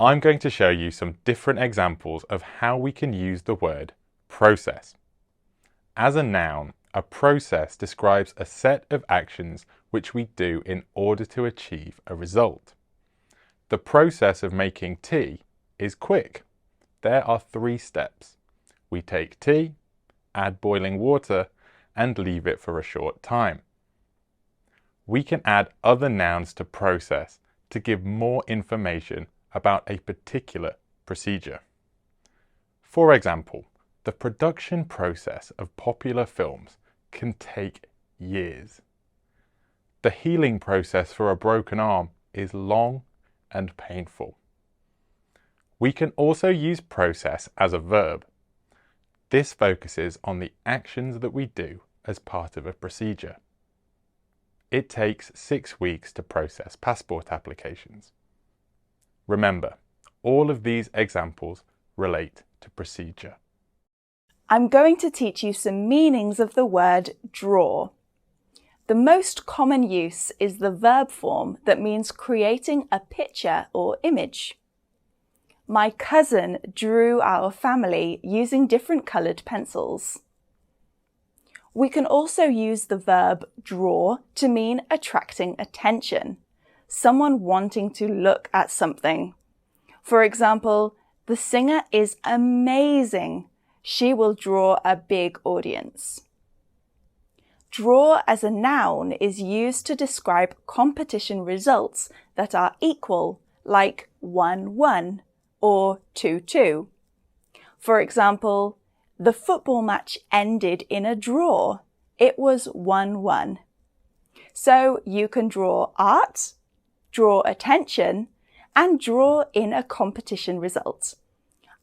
I'm going to show you some different examples of how we can use the word process. As a noun, a process describes a set of actions which we do in order to achieve a result. The process of making tea is quick. There are 3 steps. We take tea, add boiling water, and leave it for a short time. We can add other nouns to process to give more information about a particular procedure. For example, the production process of popular films can take years. The healing process for a broken arm is long and painful. We can also use process as a verb. This focuses on the actions that we do as part of a procedure. It takes 6 weeks to process passport applications. Remember, all of these examples relate to procedure. I'm going to teach you some meanings of the word draw. The most common use is the verb form that means creating a picture or image. My cousin drew our family using different coloured pencils. We can also use the verb draw to mean attracting attention, someone wanting to look at something. For example, the singer is amazing. She will draw a big audience. Draw as a noun is used to describe competition results that are equal, like 1-1 or 2-2. For example, the football match ended in a draw. It was 1-1. So you can draw art, draw attention, and draw in a competition result.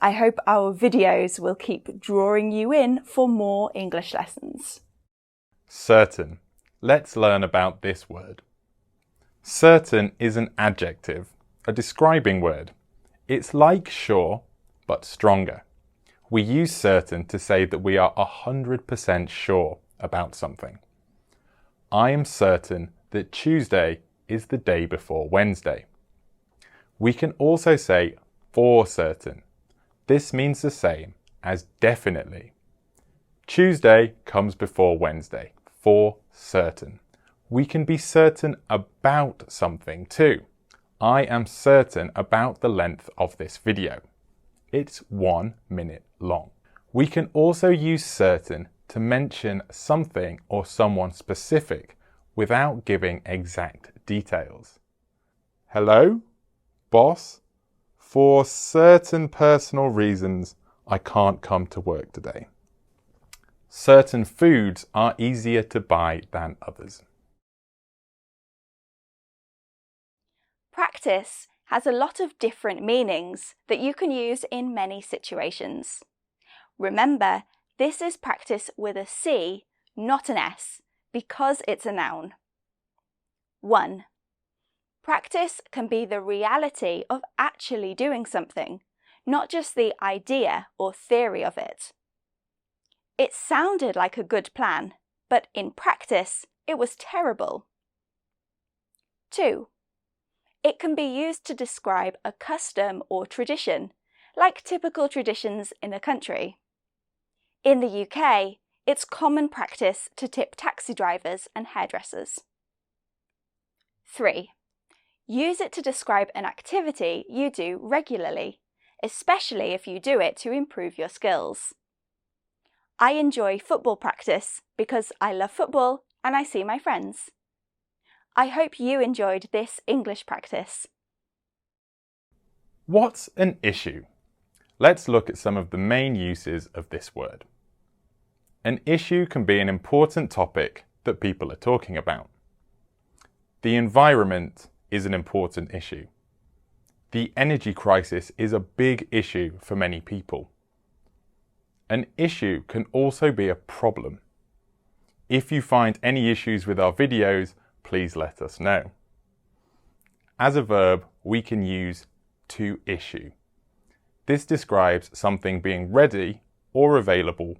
I hope our videos will keep drawing you in for more English lessons. Certain. Let's learn about this word. Certain is an adjective, a describing word. It's like sure, but stronger. We use certain to say that we are 100% sure about something. I am certain that Tuesday is the day before Wednesday. We can also say for certain. This means the same as definitely. Tuesday comes before Wednesday, for certain. We can be certain about something too. I am certain about the length of this video. It's 1 minute long. We can also use certain to mention something or someone specific without giving exact details. Hello, boss? For certain personal reasons, I can't come to work today. Certain foods are easier to buy than others. Practice has a lot of different meanings that you can use in many situations. Remember, this is practice with a C, not an S, because it's a noun. 1. Practice can be the reality of actually doing something, not just the idea or theory of it. It sounded like a good plan, but in practice, it was terrible. 2. It can be used to describe a custom or tradition, like typical traditions in a country. In the UK, it's common practice to tip taxi drivers and hairdressers. 3. Use it to describe an activity you do regularly, especially if you do it to improve your skills. I enjoy football practice because I love football and I see my friends. I hope you enjoyed this English practice. What's an issue? Let's look at some of the main uses of this word. An issue can be an important topic that people are talking about. The environment is an important issue. The energy crisis is a big issue for many people. An issue can also be a problem. If you find any issues with our videos, please let us know. As a verb, we can use to issue. This describes something being ready or available,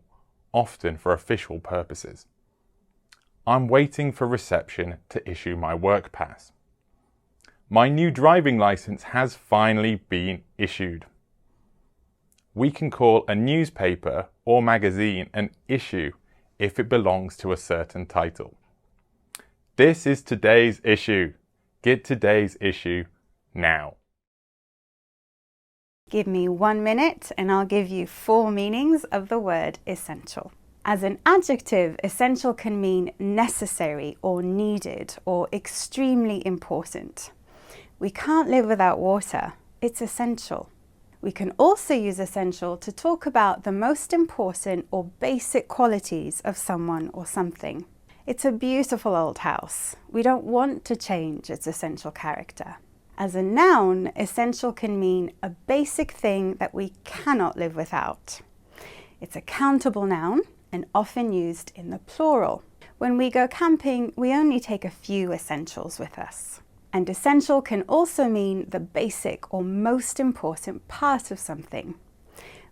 often for official purposes. I'm waiting for reception to issue my work pass. My new driving license has finally been issued. We can call a newspaper or magazine an issue if it belongs to a certain title. This is today's issue. Get today's issue now. Give me 1 minute and I'll give you 4 meanings of the word essential. As an adjective, essential can mean necessary or needed or extremely important. We can't live without water. It's essential. We can also use essential to talk about the most important or basic qualities of someone or something. It's a beautiful old house. We don't want to change its essential character. As a noun, essential can mean a basic thing that we cannot live without. It's a countable noun and often used in the plural. When we go camping, we only take a few essentials with us. And essential can also mean the basic or most important part of something.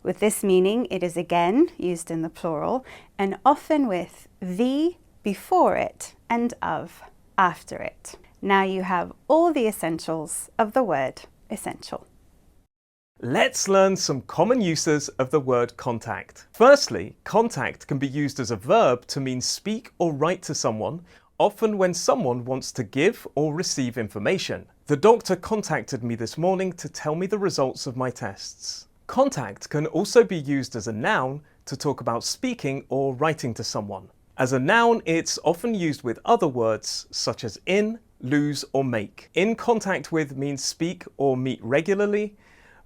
With this meaning, it is again used in the plural and often with the before it and of after it. Now you have all the essentials of the word essential. Let's learn some common uses of the word contact. Firstly, contact can be used as a verb to mean speak or write to someone, often when someone wants to give or receive information. The doctor contacted me this morning to tell me the results of my tests. Contact can also be used as a noun to talk about speaking or writing to someone. As a noun, it's often used with other words such as in, lose or make. In contact with means speak or meet regularly.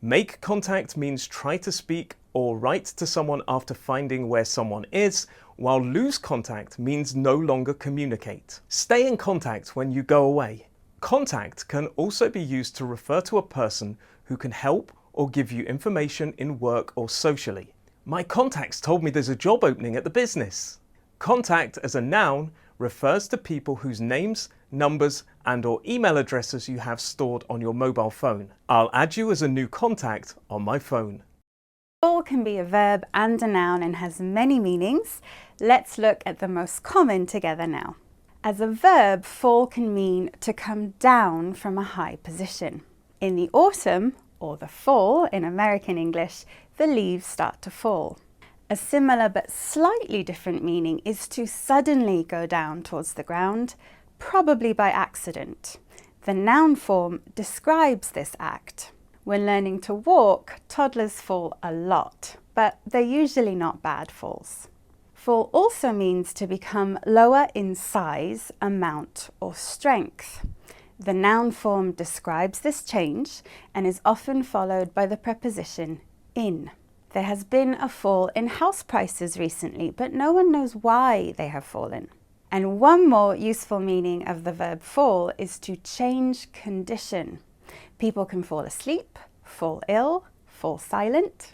Make contact means try to speak or write to someone after finding where someone is, while lose contact means no longer communicate. Stay in contact when you go away. Contact can also be used to refer to a person who can help or give you information in work or socially. My contacts told me there's a job opening at the business. Contact as a noun refers to people whose names, numbers and/or email addresses you have stored on your mobile phone. I'll add you as a new contact on my phone. Fall can be a verb and a noun and has many meanings. Let's look at the most common together now. As a verb, fall can mean to come down from a high position. In the autumn, or the fall in American English, the leaves start to fall. A similar but slightly different meaning is to suddenly go down towards the ground, probably by accident. The noun form describes this act. When learning to walk, toddlers fall a lot, but they're usually not bad falls. Fall also means to become lower in size, amount, or strength. The noun form describes this change and is often followed by the preposition in. There has been a fall in house prices recently, but no one knows why they have fallen. And one more useful meaning of the verb fall is to change condition. People can fall asleep, fall ill, fall silent.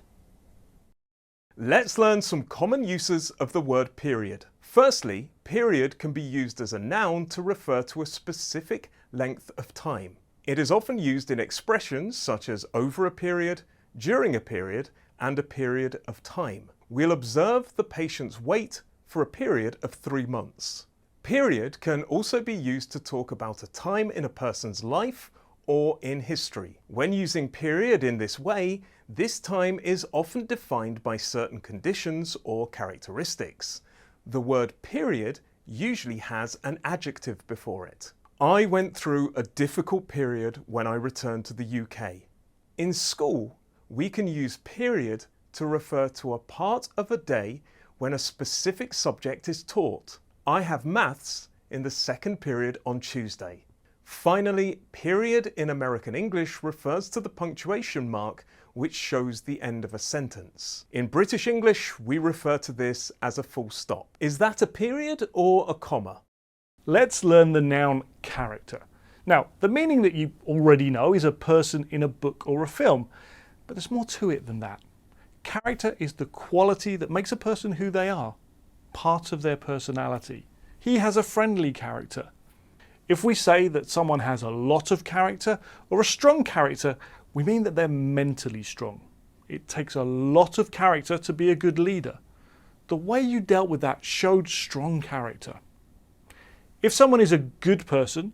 Let's learn some common uses of the word period. Firstly, period can be used as a noun to refer to a specific length of time. It is often used in expressions such as over a period, during a period, and a period of time. We'll observe the patient's wait for a period of 3 months. Period can also be used to talk about a time in a person's life or in history. When using period in this way, this time is often defined by certain conditions or characteristics. The word period usually has an adjective before it. I went through a difficult period when I returned to the UK. In school, we can use period to refer to a part of a day when a specific subject is taught. I have maths in the second period on Tuesday. Finally, period in American English refers to the punctuation mark which shows the end of a sentence. In British English, we refer to this as a full stop. Is that a period or a comma? Let's learn the noun character. Now, the meaning that you already know is a person in a book or a film, but there's more to it than that. Character is the quality that makes a person who they are, part of their personality. He has a friendly character. If we say that someone has a lot of character or a strong character, we mean that they're mentally strong. It takes a lot of character to be a good leader. The way you dealt with that showed strong character. If someone is a good person,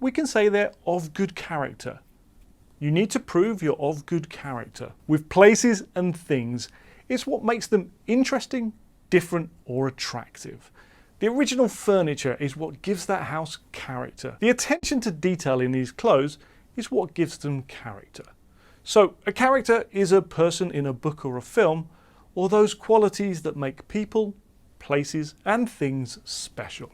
we can say they're of good character. You need to prove you're of good character. With places and things, it's what makes them interesting, different, or attractive. The original furniture is what gives that house character. The attention to detail in these clothes is what gives them character. So a character is a person in a book or a film, or those qualities that make people, places, and things special.